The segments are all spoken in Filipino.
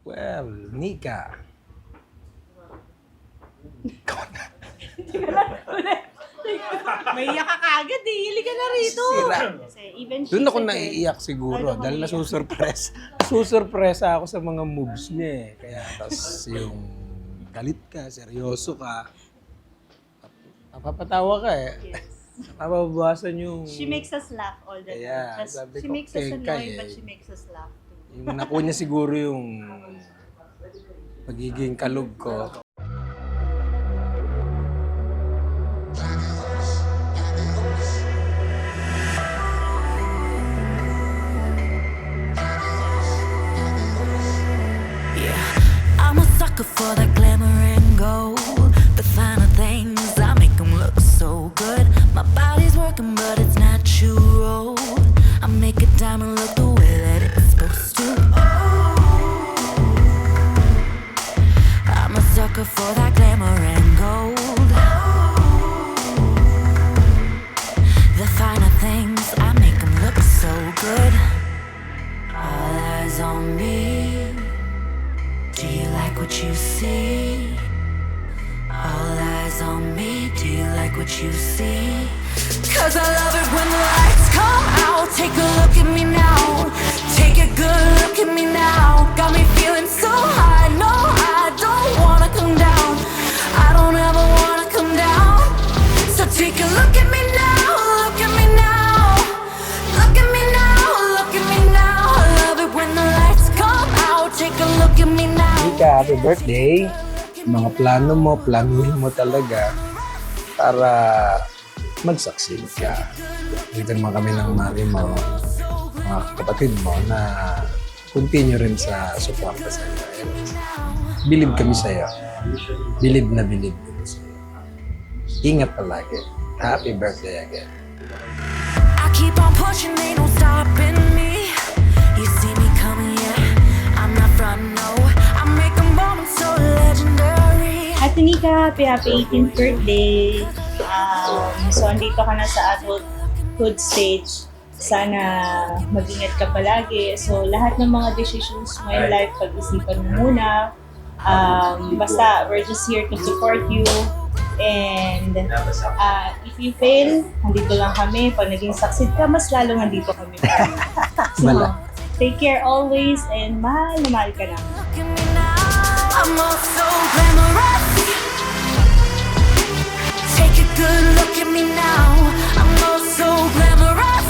Well, Nika. May iyak ka kagad eh. Hili ka na rito. Sira. Kasi even she Doon ako said naiiyak siguro Ano ka dahil naiiyak? nasusurpresa ako sa mga moves niya eh. Kaya tapos yung galit ka, seryoso ka, napapatawa ka eh. Napapabawasan yung... She makes us laugh all the time. Kaya, Just- sabi she ko, makes us kay annoyed, but eh. she makes us laugh too. Yung nakuha niya siguro yung pagiging kalug ko. I'm a sucker for that glamour and gold. The finer things, I make them look so good. My body's working, but it's natural. I make a diamond look the way that it's supposed to. I'm a sucker for that glamour and gold. The finer things, I make them look so good. All eyes on me. Do you like what you see? All eyes on me. Do you like what you see? Cause I love it when the lights come out. Take a look at me now. Take a good look at me now. Got me feeling so high. No, I don't wanna come down. I don't ever wanna come down. So take a look at me now. Look at me now. Look at me now. Look at me now. I love it when the lights come out. Take a look at me now. Nika, happy birthday! Mga plano mo, planuhin mo talaga para mag-succeed ka. Dito naman kami ng mami mo, mga kapatid mo na continue rin sa suporta sa iyo. Believe kami sa iyo. Believe kami sa iyo. Ingat palagi. Happy birthday again. I keep on pushing, ain't no stopping me. You see me coming, yeah. I'm not front, no. I make a moment so legendary. Ate Nika, happy 18th birthday. So, andito ka na sa adulthood stage. Sana mag-ingat ka palagi. So, lahat ng mga decisions mo in life, pag-isipan mo muna. Basta, we're just here to support you. And if you fail, nandito lang kami. Pag naging succeed ka, mas lalo nandito kami. So, Wala. take care always and mahal na mahal ka na. Look at me now. I'm all so glamorous. Take a good look at me now. I'm all so glamorous.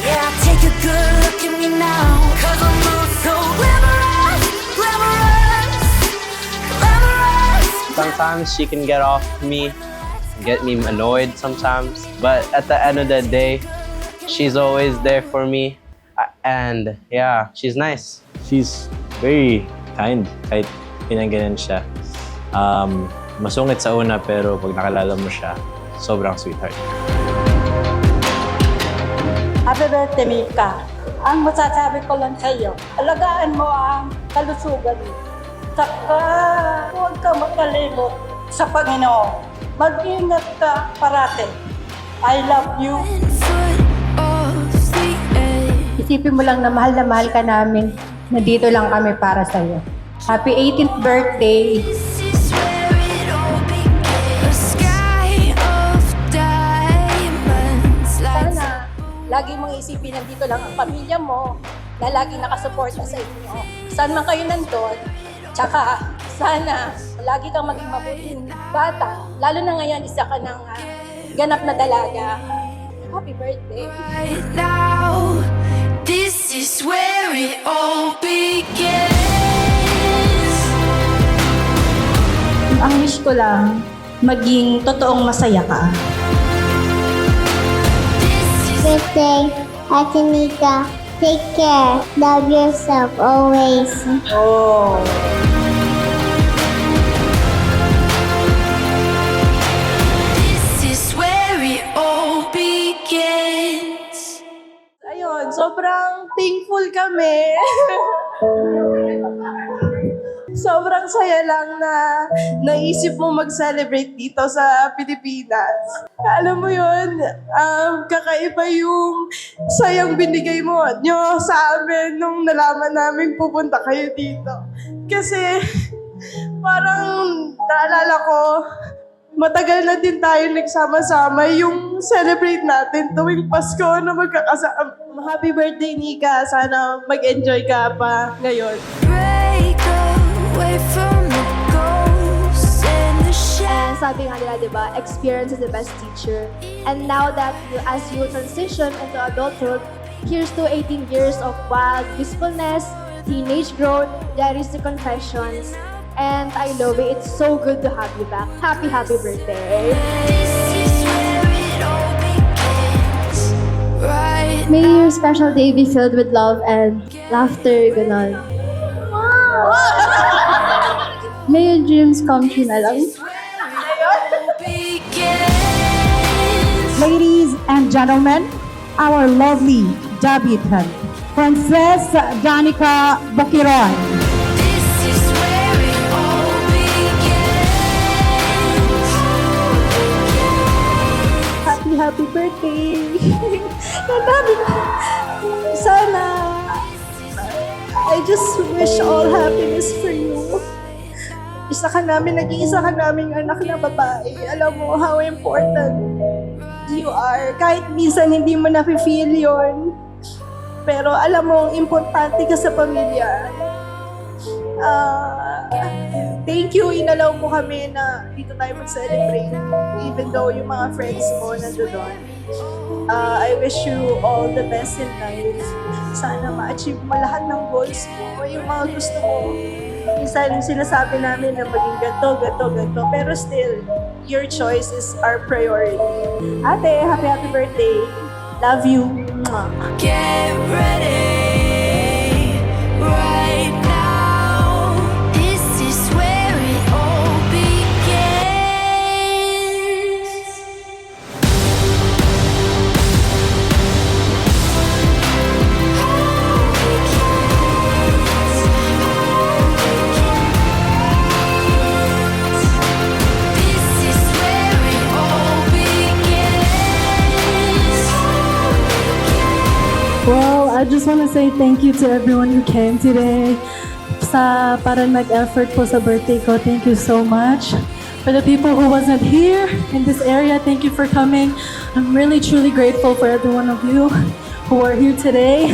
Yeah, take a good look at me now. Cause I'm all so glamorous. Glamorous. Glamorous. Sometimes she can get off me, get me annoyed sometimes. But at the end of the day, she's always there for me. And yeah, she's nice. She's very kind kahit pinangganan siya. Masungit sa una pero pag nakalala mo siya, sobrang sweetheart. Happy birthday, Mika. Ang masasabi ko lang sa iyo, alagaan mo ang kalusugan mo. Saka, huwag ka makalimot sa Panginoon. Mag-ingat ka parate. I love you. Foot off the edge. Isipin mo lang na mahal ka namin. Nandito lang kami para sa iyo. Happy 18th birthday! This is where it all began. A sky of diamonds. Lights Sana, lagi mong isipin nandito lang ang pamilya mo na lagi nakasuporta sa inyo. Saan man kayo nandun, tsaka sana lagi kang maging mabuting bata. Lalo na ngayon, isa ka ng ganap na dalaga. Happy birthday! right now. This is where it all begins. Ang wish ko lang, maging totoong masaya ka. Birthday, Ate Nika. Take care. Love yourself always. Oh. This is where it all begins. Ayun, sobrang thankful kami. sobrang saya lang na naisip mo mag-celebrate dito sa Pilipinas. Alam mo yun, kakaiba yung sayang binigay nyo sa amin nung nalaman namin pupunta kayo dito. Kasi parang naalala ko, matagal na din tayo nagsama-sama yung celebrate natin tuwing Pasko na magkakasama. Happy birthday, Nika. Sana mag-enjoy ka pa ngayon. Break away from the ghosts in the shadows. Sabi nga nila, di ba, experience is the best teacher. And now that as you transition into adulthood, here's to 18 years of wild wistfulness, teenage growth, diaries to confessions, and I love it. It's so good to have you back. Happy birthday. This is where it all begins. Right May your special day be filled with love and laughter, ganon. May your dreams come true na lang. begins. Ladies and gentlemen, our lovely debutant, Princess Danica Boquiron. This is where it all begins. Happy birthday! Sana, I just wish all happiness for you. Nag-iisa ka naming anak na babae. Alam mo how important you are. Kahit minsan hindi mo nafe-feel yun. Pero alam mo, importante ka sa pamilya. Thank you, inalaw mo kami na dito tayo mag-celebrate. Even though yung mga friends mo nandoon. I wish you all the best in life. Sana ma-achieve mo lahat ng goals mo, yung mga gusto mo. Minsan sinasabi namin na maging gato. Pero still, your choice is our priority. Ate, happy birthday. Love you. Mwah. Get ready right now. This is where it all begins. This is where it all begins. Well, I just want to say thank you to everyone who came today. Para nag-effort po sa birthday ko, thank you so much. For the people who wasn't here in this area, thank you for coming. I'm really truly grateful for every one of you who are here today.